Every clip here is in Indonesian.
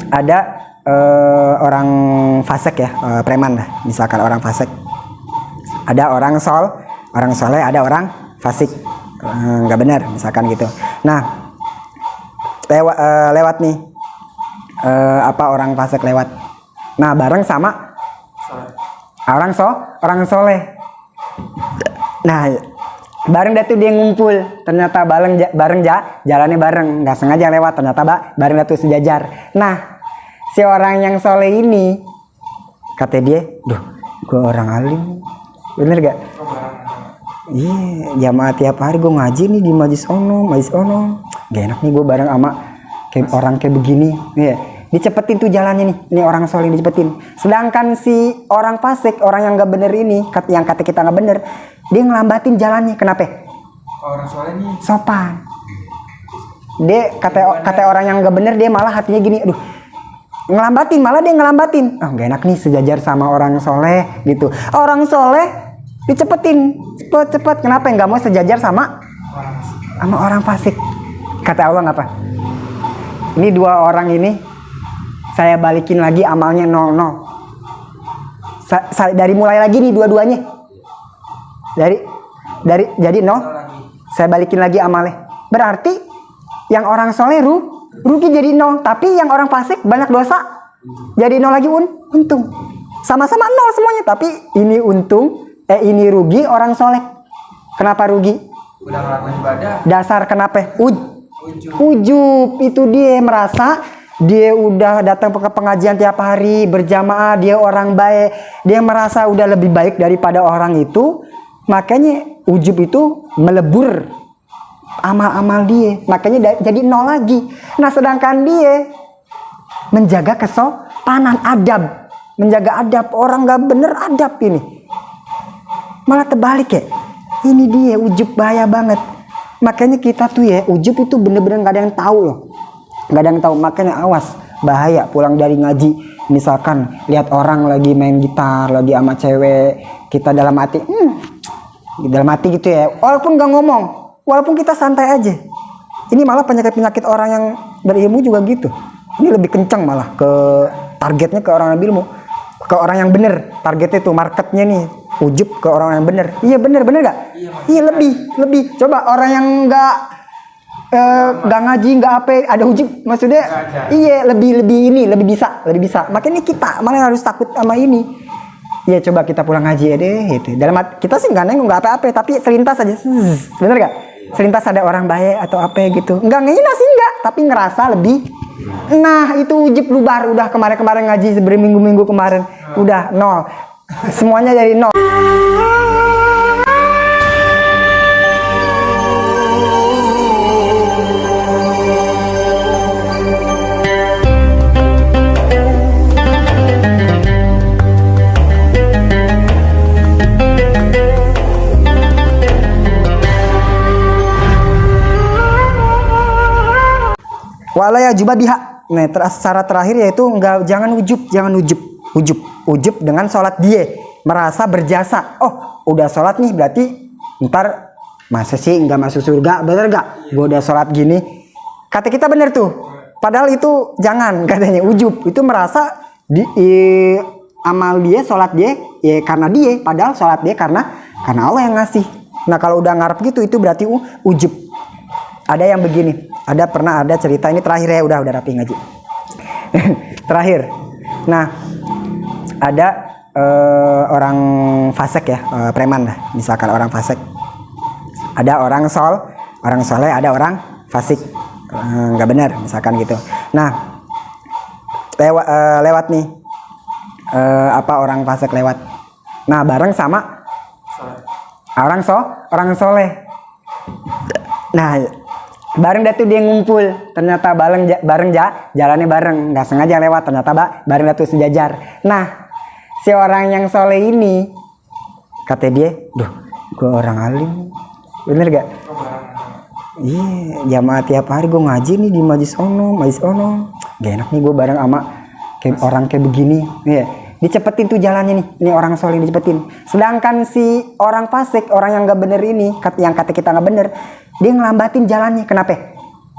ada orang fasik ya, preman lah, misalkan orang fasik. Ada orang soleh, ada orang fasik, nggak benar, misalkan gitu. Nah, lewat nih, orang fasik lewat. Nah, bareng sama orang soleh. Nah, bareng dah tuh dia ngumpul, ternyata bareng jalannya bareng, nggak sengaja lewat, ternyata bareng dah tuh sejajar. Nah, si orang yang soleh ini kata dia, duh, gue orang alim, bener gak? Iya, jamaah tiap hari gue ngaji nih di majlis ono, gak enak nih gue bareng sama orang kayak begini. Iya, dicepetin tuh jalannya nih, ini orang soleh dicepetin. Sedangkan si orang fasik, orang yang gak bener ini, yang kata kita gak bener, dia ngelambatin jalannya. Kenapa? Orang soleh nih sopan. Dia kata orang yang gak bener, dia malah hatinya gini, aduh, malah dia ngelambatin. Oh, gak enak nih sejajar sama orang soleh gitu. Orang soleh dicepetin, cepet. Kenapa nggak mau sejajar sama orang fasik? Kata Allah apa? Ini dua orang ini saya balikin lagi amalnya 0. Dari mulai lagi nih dua-duanya. Jadi 0. Saya balikin lagi amalnya. Berarti yang orang soleh rugi jadi 0, tapi yang orang fasik banyak dosa jadi 0 lagi untung. Sama-sama 0 semuanya, tapi ini untung, ini rugi orang soleh. Kenapa rugi? Udah ngelakuin ibadah. Dasar kenapa? Ujub. Itu dia merasa dia udah datang ke pengajian tiap hari berjamaah, dia orang baik, dia merasa udah lebih baik daripada orang itu, makanya ujub itu melebur amal-amal dia, makanya jadi 0 lagi. Nah, sedangkan dia menjaga kesopanan, menjaga adab. Orang gak bener adab ini malah terbalik ya. Ini dia ujub, bahaya banget. Makanya kita tuh ya, ujub itu bener-bener gak ada yang tahu loh, gak ada yang tahu. Makanya awas, bahaya pulang dari ngaji, misalkan lihat orang lagi main gitar, lagi sama cewek, kita dalam hati gitu ya, walaupun gak ngomong, walaupun kita santai aja. Ini malah penyakit orang yang berilmu juga gitu. Ini lebih kencang malah ke targetnya, ke orang yang berilmu, ke orang yang bener. Targetnya tuh marketnya nih, ujub ke orang yang bener. Iya bener gak? Iya lebih. Coba orang yang gak ngaji, gak apa, ada ujub, maksudnya iya lebih bisa. Makanya kita malah harus takut sama ini. Ya coba kita pulang ngaji ya deh gitu. Dalam kita sih nggak nengok, nggak apa-apa, tapi selintas aja, bener gak? Selintas ada orang baik atau apa gitu, nggak ngehina sih, nggak, tapi ngerasa lebih. Nah itu ujub lubar, udah kemarin ngaji berminggu-minggu kemarin, udah 0, semuanya jadi 0. Walaya juba biha. Nah, syarat terakhir yaitu jangan ujub dengan sholat dia, merasa berjasa. Oh, udah sholat nih, berarti ntar masa sih nggak masuk surga, bener gak? Gue udah sholat gini. Kata kita bener tuh. Padahal itu jangan, katanya ujub. Itu merasa amal dia, sholat dia, ya karena dia. Padahal sholat dia karena Allah yang ngasih. Nah kalau udah ngarep gitu, itu berarti ujub. Ada yang begini, pernah ada cerita, ini terakhir ya, udah rapi ngaji. Terakhir. Nah, ada orang fasik ya, preman lah, misalkan orang fasik. Ada orang soleh, ada orang fasik, nggak benar, misalkan gitu. Nah, lewat nih, orang fasik lewat. Nah, bareng sama orang soleh. Nah, bareng dah tuh dia ngumpul, ternyata bareng jalannya bareng, nggak sengaja lewat, ternyata bareng dah tuh sejajar. Nah, si orang yang soleh ini kata dia, duh, gue orang alim, bener gak? Iya, jamaah tiap hari gue ngaji nih di majlis ono, gak enak nih gue bareng sama orang kayak begini. Iya, dicepetin tuh jalannya nih, ini orang soleh dicepetin. Sedangkan si orang fasik, orang yang gak bener ini, yang kata kita gak bener, dia ngelambatin jalannya. Kenapa?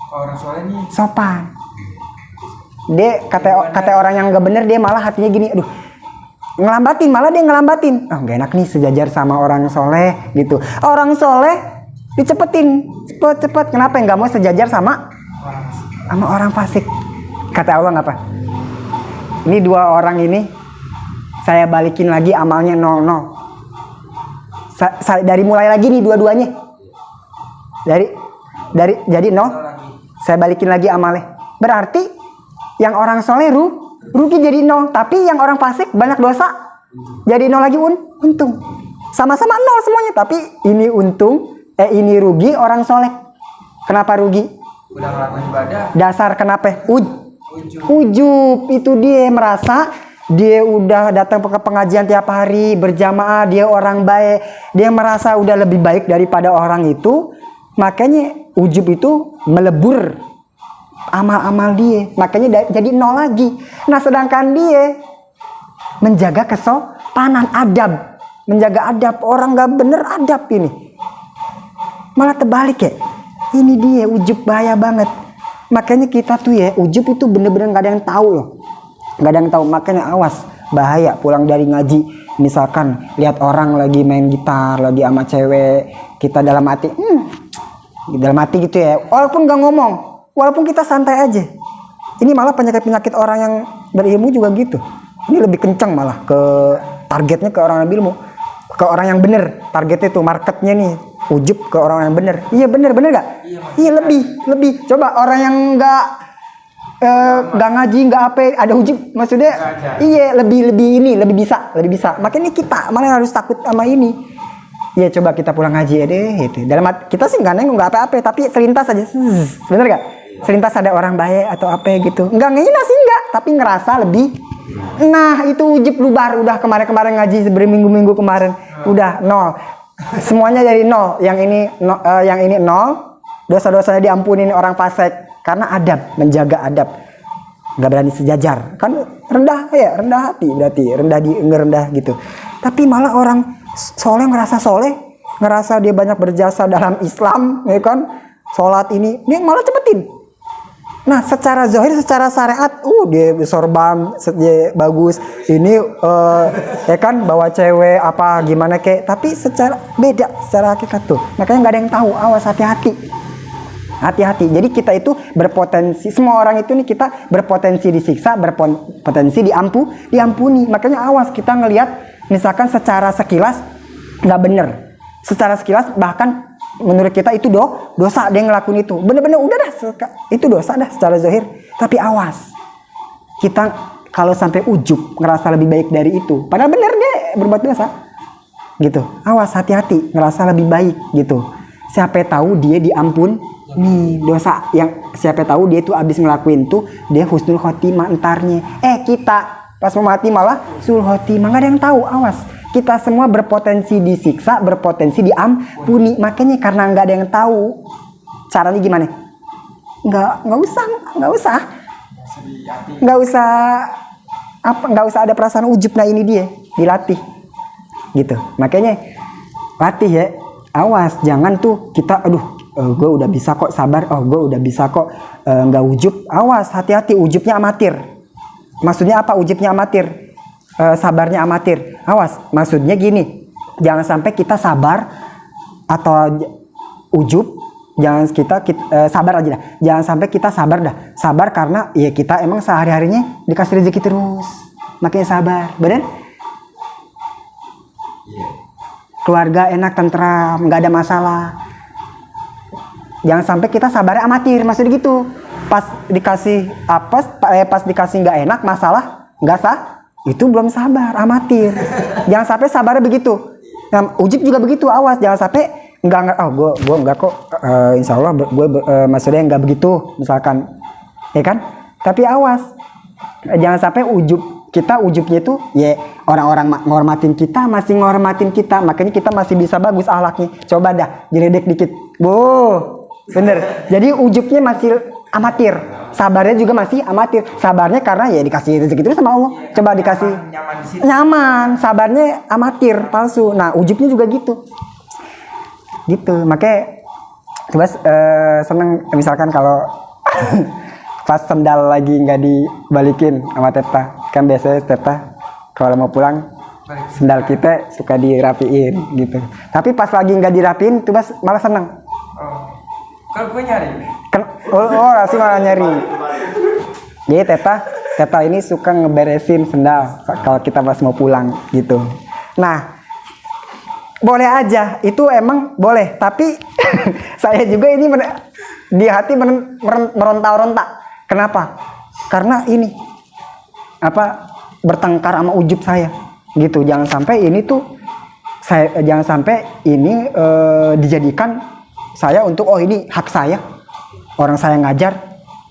Orang soleh nih sopan. Dia kata orang yang nggak bener, dia malah hatinya gini, aduh, ngelambatin, malah dia ngelambatin. Nggak enak nih sejajar sama orang soleh gitu. Orang soleh dicepetin, cepet. Kenapa nggak mau sejajar sama orang fasik? Kata Allah apa? Ini dua orang ini saya balikin lagi amalnya 00. Dari mulai lagi nih dua-duanya. Dari jadi 0. Saya balikin lagi amalnya. Berarti yang orang soleh rugi jadi 0, tapi yang orang fasik banyak dosa jadi 0 lagi untung. Sama-sama 0 semuanya, tapi ini untung, ini rugi orang soleh. Kenapa rugi? Udah ngelakuin ibadah. Dasar kenapa? Ujub itu dia merasa dia udah datang ke pengajian tiap hari berjamaah, dia orang baik, dia merasa udah lebih baik daripada orang itu, makanya ujub itu melebur amal-amal dia, makanya jadi 0 lagi. Nah sedangkan dia menjaga kesopanan, adab, menjaga adab, orang gak bener adab ini malah terbalik ya. Ini dia ujub, bahaya banget. Makanya kita tuh ya, ujub itu bener-bener gak ada yang tahu loh, gak ada yang tahu. Makanya awas, bahaya pulang dari ngaji, misalkan lihat orang lagi main gitar, lagi sama cewek, kita dalam hati gitu ya, walaupun gak ngomong, walaupun kita santai aja. Ini malah penyakit-penyakit orang yang berilmu juga gitu. Ini lebih kencang malah ke targetnya, ke orang yang berilmu, ke orang yang bener. Targetnya tuh marketnya nih, ujub ke orang yang bener. Iya bener gak? Iya lebih. Coba orang yang gak ngaji, gak apa, ada ujub, maksudnya iya lebih bisa. Makanya kita malah harus takut sama ini. Ya coba kita pulang ngaji ya deh gitu. Dalam kita sih nggak nengok, nggak apa-apa, tapi selintas aja, bener gak? Selintas ada orang baik atau apa gitu. Nggak ngehina sih nggak, tapi ngerasa lebih. Nah itu ujub lubar, udah kemarin ngaji berminggu-minggu kemarin, udah 0. Semuanya jadi 0. Yang ini 0. Dosa-dosanya diampunin orang fasik karena adab, menjaga adab. Nggak berani sejajar, kan rendah hati berarti, rendah gitu. Tapi malah orang soleh ngerasa dia banyak berjasa dalam Islam, ya kan? Sholat ini dia malah cepetin. Nah secara zahir, secara syariat, dia sorban, dia bagus, ini ya kan bawa cewek apa gimana kek. Tapi secara beda, secara hakikat tuh. Makanya nggak ada yang tahu. Awas, hati-hati. Jadi kita itu berpotensi, semua orang itu nih kita berpotensi disiksa, berpotensi diampuni. Makanya awas, kita ngelihat misalkan secara sekilas nggak bener, secara sekilas bahkan menurut kita itu dosa dia ngelakuin itu, bener-bener udah dah itu dosa dah secara zahir. Tapi awas, kita kalau sampai ujub ngerasa lebih baik dari itu, padahal bener dia berbuat dosa gitu. Awas, hati-hati, ngerasa lebih baik gitu. Siapa tahu dia diampun nih dosa yang siapa tahu dia tuh abis ngelakuin tuh dia husnul khotimah entarnya. Kita pas mau mati malah sul khotimah, nggak ada yang tahu. Awas, kita semua berpotensi disiksa, berpotensi diampuni. Makanya karena nggak ada yang tahu caranya gimana, nggak usah ada perasaan ujub. Nah ini dia dilatih gitu. Makanya latih ya. Awas, jangan tuh kita gue udah bisa kok sabar, gue udah bisa kok nggak ujub. Awas, hati-hati, ujubnya amatir. Maksudnya apa ujubnya amatir? Sabarnya amatir. Awas, maksudnya gini, jangan sampai kita sabar atau ujub, jangan kita sabar aja dah. Jangan sampai kita sabar karena ya kita emang sehari-harinya dikasih rezeki terus, makanya sabar, bener? Keluarga enak, tentram, nggak ada masalah. Jangan sampai kita sabarnya amatir, maksudnya gitu. Pas dikasih pas dikasih nggak enak, masalah nggak sah, itu belum sabar, amatir. Jangan sampai sabarnya begitu. Nah, ujub juga begitu, awas, jangan sampai gue nggak kok, insya Allah gue maksudnya nggak begitu, misalkan, ya kan? Tapi awas, jangan sampai ujubnya itu ya orang-orang menghormatin kita, masih menghormatin kita, makanya kita masih bisa bagus akhlaknya. Coba dah diledek dikit, bener. Jadi ujubnya masih amatir, sabarnya juga masih amatir. Sabarnya karena ya dikasih rezeki itu sama Allah. Coba dikasih nyaman, sabarnya amatir, palsu. Nah ujubnya juga gitu. Makanya coba seneng misalkan kalau pas sendal lagi nggak dibalikin sama Teta. Kan biasanya Teta kalau mau pulang Balik. sendal kita suka dirapiin gitu. Tapi pas lagi nggak dirapiin tuh malah seneng. Oh. Kalau gue nyari. Rasih malah nyari. Jadi Teta ini suka ngeberesin sendal kalau kita pas mau pulang gitu. Nah, boleh aja, itu emang boleh. Tapi saya juga ini di hati meronta-ronta. Kenapa? Karena ini bertengkar sama ujub saya, gitu. Jangan sampai ini dijadikan saya untuk ini hak saya. Orang saya ngajar,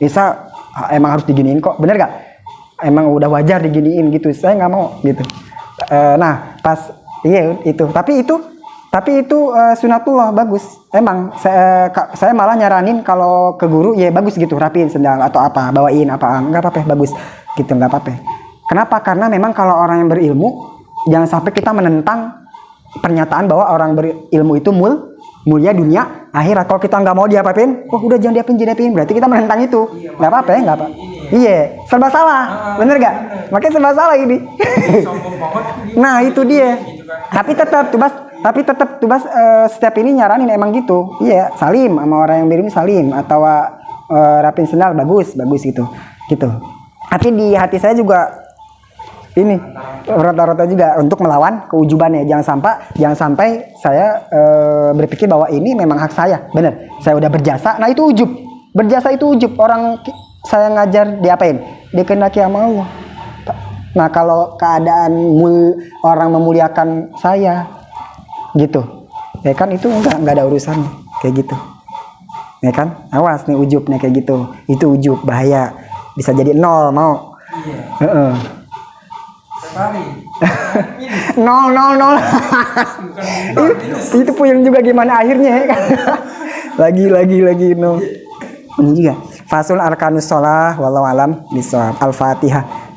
bisa emang harus diginiin kok, bener gak? Emang udah wajar diginiin gitu, saya nggak mau gitu. Nah pas itu, tapi itu sunatullah bagus. Emang saya malah nyaranin kalau ke guru ya bagus gitu, rapiin sendal atau apa, bawain apaan, nggak apa-apa, bagus gitu, nggak apa-apa. Kenapa? Karena memang kalau orang yang berilmu, jangan sampai kita menentang pernyataan bahwa orang berilmu itu mulia dunia akhirat. Kalau kita nggak mau diapa-apain, udah jangan diapin, berarti kita menentang itu. Nggak apa-apa ya, nggak apa. Iya, serba salah, bener gak? Makanya serba salah ini. Nah itu dia. Tapi tetap Tubas setiap ini nyaranin emang gitu. Iya, salim sama orang yang berilmu, salim atau rapin sendal bagus gitu. Tapi di hati saya juga ini rata-rata juga untuk melawan keujubannya. Jangan sampai saya berpikir bahwa ini memang hak saya, bener. Saya udah berjasa, nah itu ujub. Berjasa itu ujub. Orang saya ngajar diapain? Dikehendaki sama Allah. Nah kalau keadaan orang memuliakan saya, gitu, ya kan itu nggak ada urusannya, kayak gitu, ya kan? Awas nih ujubnya kayak gitu. Itu ujub, bahaya. Bisa jadi 0 mau. Iya. Sekali. 0. Itu puyeng juga gimana akhirnya ya kan? lagi 0. Ini juga Fasul arkanus sholah wallahu alam bisawab. Al-Fatihah.